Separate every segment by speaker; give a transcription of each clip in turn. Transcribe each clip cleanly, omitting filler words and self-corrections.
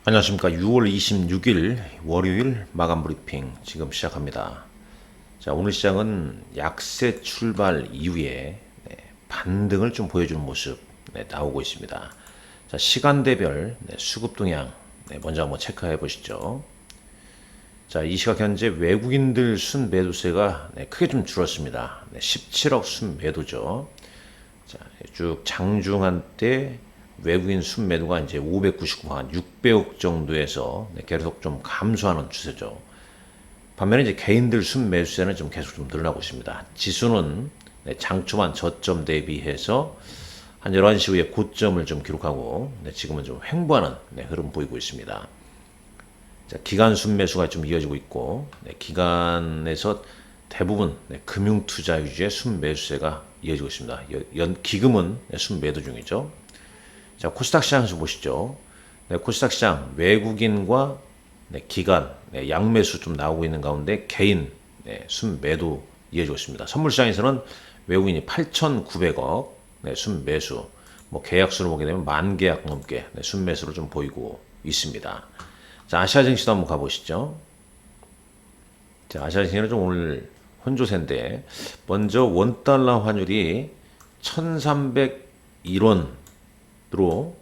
Speaker 1: 안녕하십니까. 6월 26일 월요일 마감 브리핑 지금 시작합니다. 자, 오늘 시장은 약세 출발 이후에 반등을 좀 보여주는 모습 나오고 있습니다. 자, 시간대별 수급 동향 먼저 한번 체크해 보시죠. 자, 이 시각 현재 외국인들 순매도세가 크게 좀 줄었습니다. 17억 순매도죠. 자, 쭉 장중한 때 외국인 순매도가 이제 599만 600억 정도에서 계속 좀 감소하는 추세죠. 반면에 이제 개인들 순매수세는 좀 계속 좀 늘어나고 있습니다. 지수는 장초반 저점 대비해서 한 11시 후에 고점을 좀 기록하고 지금은 좀 횡보하는 흐름 보이고 있습니다. 자, 기간 순매수가 좀 이어지고 있고 기간에서 대부분 금융투자 위주의 순매수세가 이어지고 있습니다. 기금은 순매도 중이죠. 자, 코스닥 시장에서 보시죠. 코스닥 시장 외국인과 기관 양매수 좀 나오고 있는 가운데 개인 순매도 이어지고 있습니다. 선물 시장에서는 외국인이 8,900억 순매수, 뭐 계약수로 보게 되면 10,000계약 넘게 순매수를 좀 보이고 있습니다. 자, 아시아 증시도 한번 가보시죠. 자, 아시아 증시는 좀 오늘 혼조세인데 먼저 원달러 환율이 1,301원 으로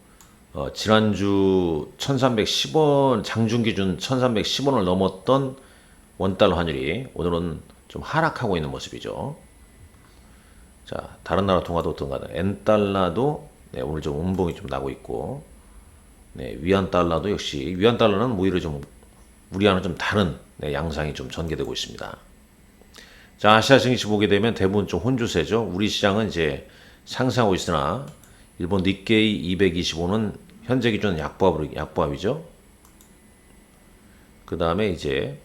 Speaker 1: 지난주 1310원 장중 기준 1310원을 넘었던 원달러 환율이 오늘은 좀 하락하고 있는 모습이죠. 자, 다른 나라 통화도 어떤가? 엔달러도 오늘 좀 음봉이 좀 나고 있고, 위안 달러도 역시 위안 달러는 오히려 좀 우리와는 좀 다른 양상이 좀 전개되고 있습니다. 자, 아시아 증시 보게 되면 대부분 좀 혼조세죠. 우리 시장은 이제 상승하고 있으나 일본 니케이 225는 현재 기준 약보합이죠. 그 다음에 이제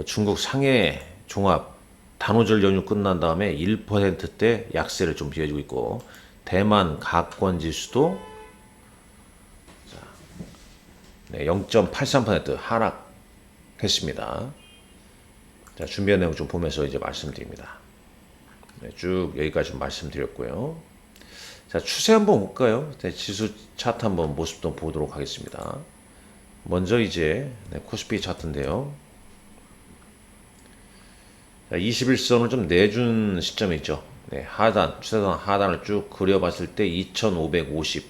Speaker 1: 중국 상해 종합 단오절 연휴 끝난 다음에 1%대 약세를 좀 보여주고 있고, 대만 가권 지수도 0.83% 하락했습니다. 자, 준비한 내용 좀 보면서 이제 말씀드립니다. 쭉 여기까지 말씀드렸고요. 자, 추세 한번 볼까요? 지수 차트 한번 모습 좀 보도록 하겠습니다. 먼저 이제 코스피 차트인데요. 자, 21선을 좀 내준 시점이 있죠. 하단, 추세선 하단을 쭉 그려봤을 때 2550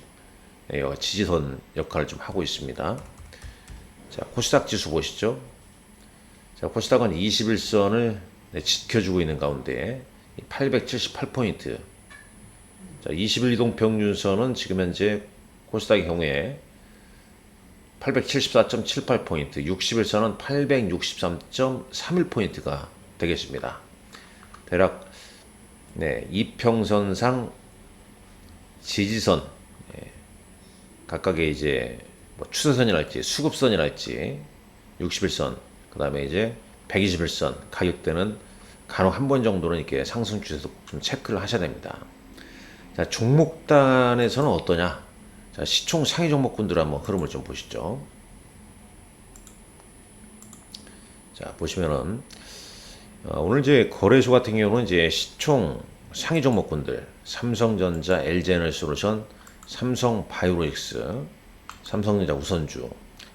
Speaker 1: 지지선 역할을 좀 하고 있습니다. 자, 코스닥 지수 보시죠. 자, 코스닥은 21선을 지켜주고 있는 가운데 878포인트. 자, 20일 이동 평균선은 지금 현재 코스닥의 경우에 874.78포인트, 60일선은 863.31포인트가 되겠습니다. 대략 이평선상 지지선 각각의 이제 뭐 추세선이랄지 수급선이랄지 60일선, 그 다음에 이제 120일선 가격대는 간혹 한 번 정도는 이렇게 상승 추세도 좀 체크를 하셔야 됩니다. 자, 종목단에서는 어떠냐? 자, 시총 상위 종목군들 한번 흐름을 좀 보시죠. 자, 보시면은 오늘 이제 거래소 같은 경우는 이제 시총 상위 종목군들 삼성전자, LG에너지솔루션, 삼성바이오로직스, 삼성전자 우선주,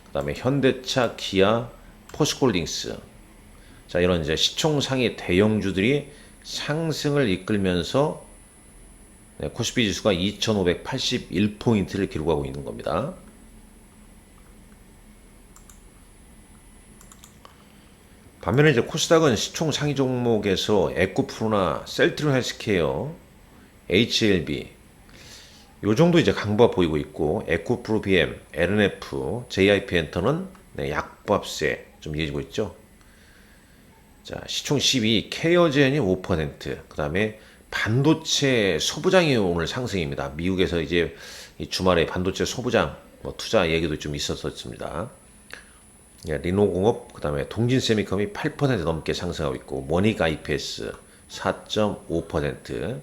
Speaker 1: 그다음에 현대차, 기아, 포스코홀딩스. 자, 이런 이제 시총 상위 대형주들이 상승을 이끌면서 코스피 지수가 2581포인트를 기록하고 있는 겁니다. 반면에 이제 코스닥은 시총 상위 종목에서 에코프로나 셀트리온 헬스케어, HLB 요 정도 이제 강보가 보이고 있고, 에코프로 BM, LNF, JIP 엔터는 약보합세 좀 이어지고 있죠. 자, 시총 12, 케어젠이 5%, 그 다음에 반도체 소부장이 오늘 상승입니다. 미국에서 이제 이 주말에 반도체 소부장 투자 얘기도 좀 있었습니다. 리노공업, 그 다음에 동진세미컴이 8% 넘게 상승하고 있고, 모닉 IPS 4.5%.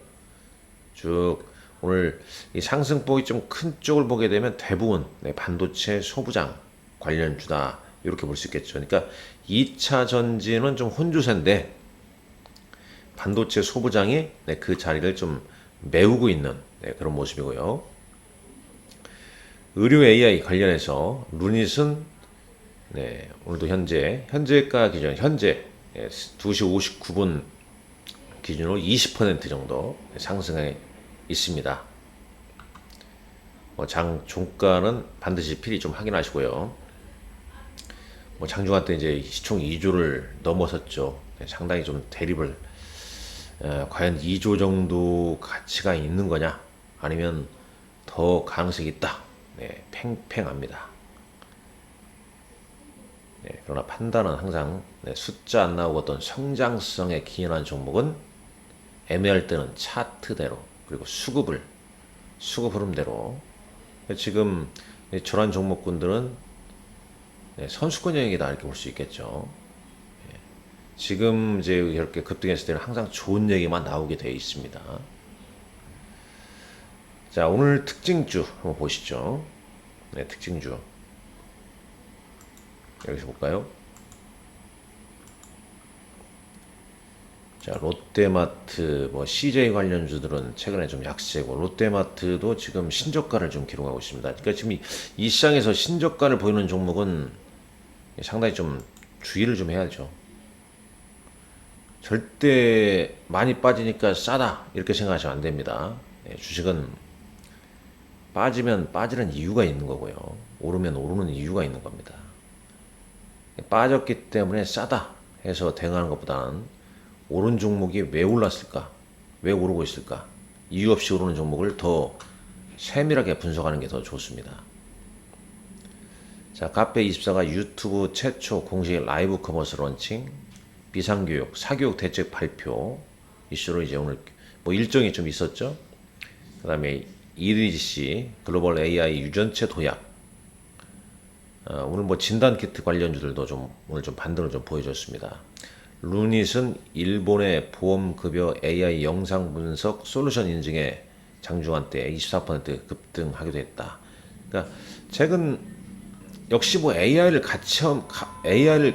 Speaker 1: 쭉 오늘 이 상승폭이 좀 큰 쪽을 보게 되면 대부분 반도체 소부장 관련주다 이렇게 볼 수 있겠죠. 그러니까 2차 전지는 좀 혼조세인데 반도체 소부장이 그 자리를 좀 메우고 있는 그런 모습이고요. 의료 AI 관련해서 루닛은 오늘도 현재가 기준 현재 2시 59분 기준으로 20% 정도 상승해 있습니다. 장 종가는 반드시 필히 좀 확인하시고요. 장중한 때 이제 시총 2조를 넘어섰죠. 상당히 좀 대립을 과연 2조 정도 가치가 있는 거냐 아니면 더 가능성이 있다. 팽팽합니다. 그러나 판단은 항상 숫자 안 나오고 어떤 성장성에 기인한 종목은 애매할 때는 차트대로 그리고 수급 흐름대로 지금 저런 종목군들은 선수권 영역이다 이렇게 볼 수 있겠죠. 지금 이제 이렇게 급등했을 때는 항상 좋은 얘기만 나오게 되어 있습니다. 자, 오늘 특징주 한번 보시죠. 특징주 여기서 볼까요? 자, 롯데마트, CJ 관련주들은 최근에 좀 약세고, 롯데마트도 지금 신저가를 좀 기록하고 있습니다. 그러니까 지금 이 시장에서 신저가를 보이는 종목은 상당히 좀 주의를 좀 해야죠. 절대 많이 빠지니까 싸다 이렇게 생각하시면 안 됩니다. 주식은 빠지면 빠지는 이유가 있는 거고요. 오르면 오르는 이유가 있는 겁니다. 빠졌기 때문에 싸다 해서 대응하는 것보다는 오른 종목이 왜 올랐을까? 왜 오르고 있을까? 이유 없이 오르는 종목을 더 세밀하게 분석하는 게 더 좋습니다. 자, 카페24가 유튜브 최초 공식 라이브 커머스 런칭, 비상교육, 사교육 대책 발표 이슈로 이제 오늘 일정이 좀 있었죠. 그 다음에 EDC 글로벌 AI 유전체 도약, 오늘 진단키트 관련주들도 오늘 좀 반등을 좀 보여줬습니다. 루닛은 일본의 보험급여 AI 영상 분석 솔루션 인증에 장중한 때 24% 급등하기도 했다. 그러니까 최근 역시 AI를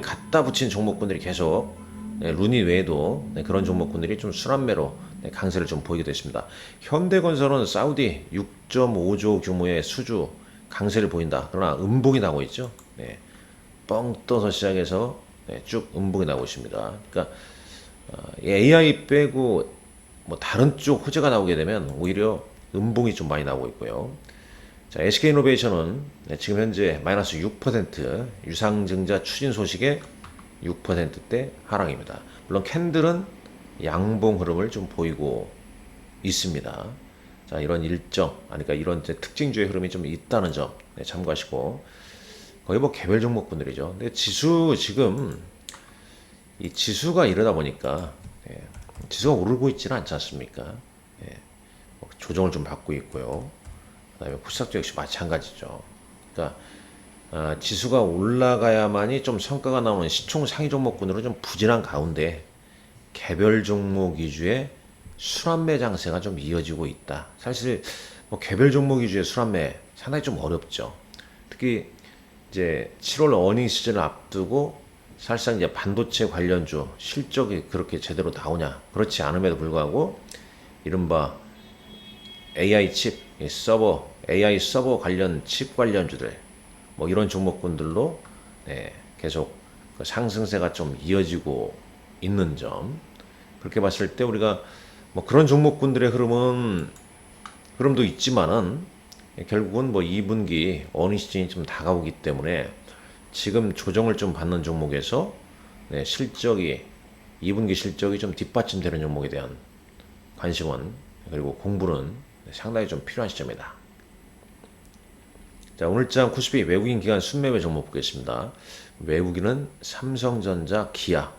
Speaker 1: 갖다 붙인 종목군들이 계속 루닛 외에도 그런 종목군들이 좀 순환매로 강세를 좀 보이게 됐습니다. 현대건설은 사우디 6.5조 규모의 수주 강세를 보인다. 그러나 음봉이 나고 있죠. 뻥 떠서 시작해서 쭉 음봉이 나오고 있습니다. 그러니까 AI 빼고 다른 쪽 호재가 나오게 되면 오히려 음봉이 좀 많이 나오고 있고요. 자, SK이노베이션은 지금 현재 마이너스 6% 유상증자 추진 소식에 6%대 하락입니다. 물론 캔들은 양봉 흐름을 좀 보이고 있습니다. 자, 이런 일정, 그러니까 이런 특징주의 흐름이 좀 있다는 점 참고하시고, 거의 개별 종목분들이죠. 근데 지금 이 지수가 이러다 보니까 지수가 오르고 있지는 않지 않습니까? 조정을 좀 받고 있고요. 그다음에 코스닥도 역시 마찬가지죠. 그러니까 지수가 올라가야만이 좀 성과가 나오는 시총 상위 종목군으로 좀 부진한 가운데 개별 종목 위주의 순환매 장세가 좀 이어지고 있다. 사실 개별 종목 위주의 순환매 상당히 좀 어렵죠. 특히 이제 7월 어닝 시즌을 앞두고 사실상 이제 반도체 관련주 실적이 그렇게 제대로 나오냐? 그렇지 않음에도 불구하고 이른바 AI 칩, 서버, AI 서버 관련 칩 관련주들 이런 종목군들로 계속 그 상승세가 좀 이어지고 있는 점, 그렇게 봤을 때 우리가 그런 종목군들의 흐름도 있지만은 결국은 2분기 어닝 시즌이 좀 다가오기 때문에 지금 조정을 좀 받는 종목에서 실적이 2분기 실적이 좀 뒷받침되는 종목에 대한 관심은 그리고 공부는 상당히 좀 필요한 시점이다. 자, 오늘장 90위 외국인 기관 순매매 종목 보겠습니다. 외국인은 삼성전자, 기아.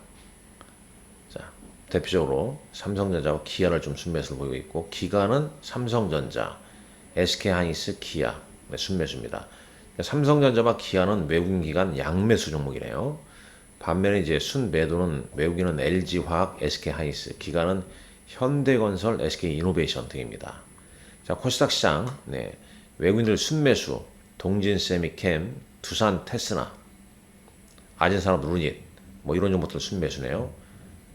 Speaker 1: 자, 대표적으로 삼성전자와 기아를 좀 순매수를 보이고 있고, 기관은 삼성전자, SK하이닉스, 기아 순매수입니다. 삼성전자와 기아는 외국인 기관 양매수 종목이네요. 반면에 이제 순매도는 외국인은 LG화학, SK하이닉스, 기관은 현대건설, SK이노베이션 등입니다. 자, 코스닥 시장 외국인들 순매수 동진세미캠, 두산 테스나, 아진산업 루닛 이런 종목들 순매수네요.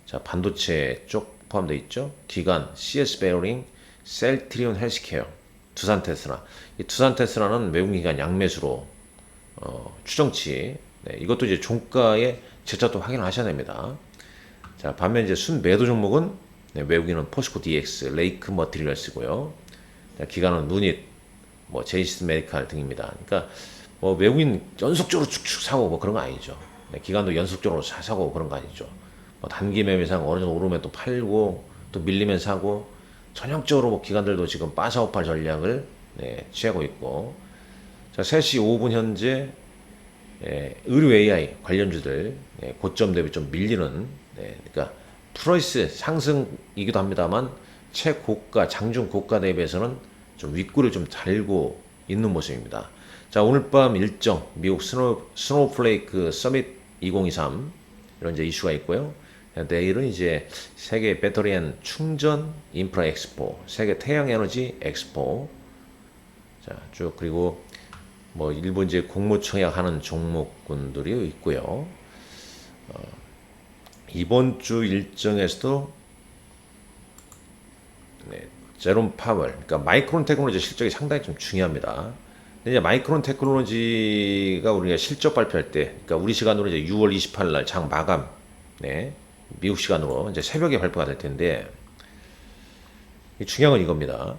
Speaker 1: 자, 반도체 쪽 포함되어 있죠. 기관 CS 베어링, 셀트리온 헬스케어 두산 테슬라. 이 두산 테슬라는 외국인기관 양매수로 추정치. 네, 이것도 이제 종가의 재차도 확인하셔야 됩니다. 자, 반면 이제 순매도 종목은 네, 외국인은 포스코 DX, 레이크 머티리얼스고요. 자, 기관은 누닛, 뭐 제이스 메디칼 등입니다. 그러니까 뭐 외국인 연속적으로 축축 사고 뭐 그런 거 아니죠. 네, 기관도 연속적으로 사고 그런 거 아니죠. 뭐 단기 매매상 어느 정도 오르면 또 팔고 또 밀리면 사고 전형적으로 뭐 기관들도 지금 빠사오팔 전략을 네, 취하고 있고. 자, 3시 5분 현재 의료 AI 관련주들 고점 대비 좀 밀리는, 그러니까 프라이스 상승이기도 합니다만 최고가 장중 고가 대비해서는 좀 윗골을 좀 달고 있는 모습입니다. 자, 오늘 밤 일정 미국 스노우플레이크 서밋 2023 이런 이제 이슈가 있고요. 내일은 이제 세계 배터리 앤 충전 인프라 엑스포, 세계 태양 에너지 엑스포. 자, 쭉 그리고 뭐 일부 이제 공모청약하는 종목군들이 있고요. 이번 주 일정에서도 제롬 파월, 그러니까 마이크론 테크놀로지 실적이 상당히 좀 중요합니다. 근데 이제 마이크론 테크놀로지가 우리가 실적 발표할 때, 그러니까 우리 시간으로 이제 6월 28일 날 장 마감, 미국 시간으로 이제 새벽에 발표가 될 텐데, 중요한 건 이겁니다.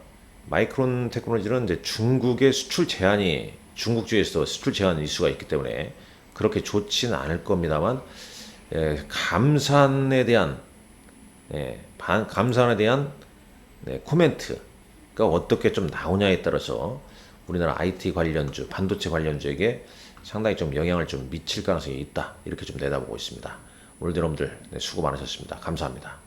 Speaker 1: 마이크론 테크놀로지는 이제 중국의 수출 제한이 중국주에서 수출 제한 이슈가 있기 때문에 그렇게 좋지는 않을 겁니다만, 감산에 대한 코멘트가 어떻게 좀 나오냐에 따라서 우리나라 IT 관련주, 반도체 관련주에게 상당히 좀 영향을 좀 미칠 가능성이 있다. 이렇게 좀 내다보고 있습니다. 오늘도 여러분들 수고 많으셨습니다. 감사합니다.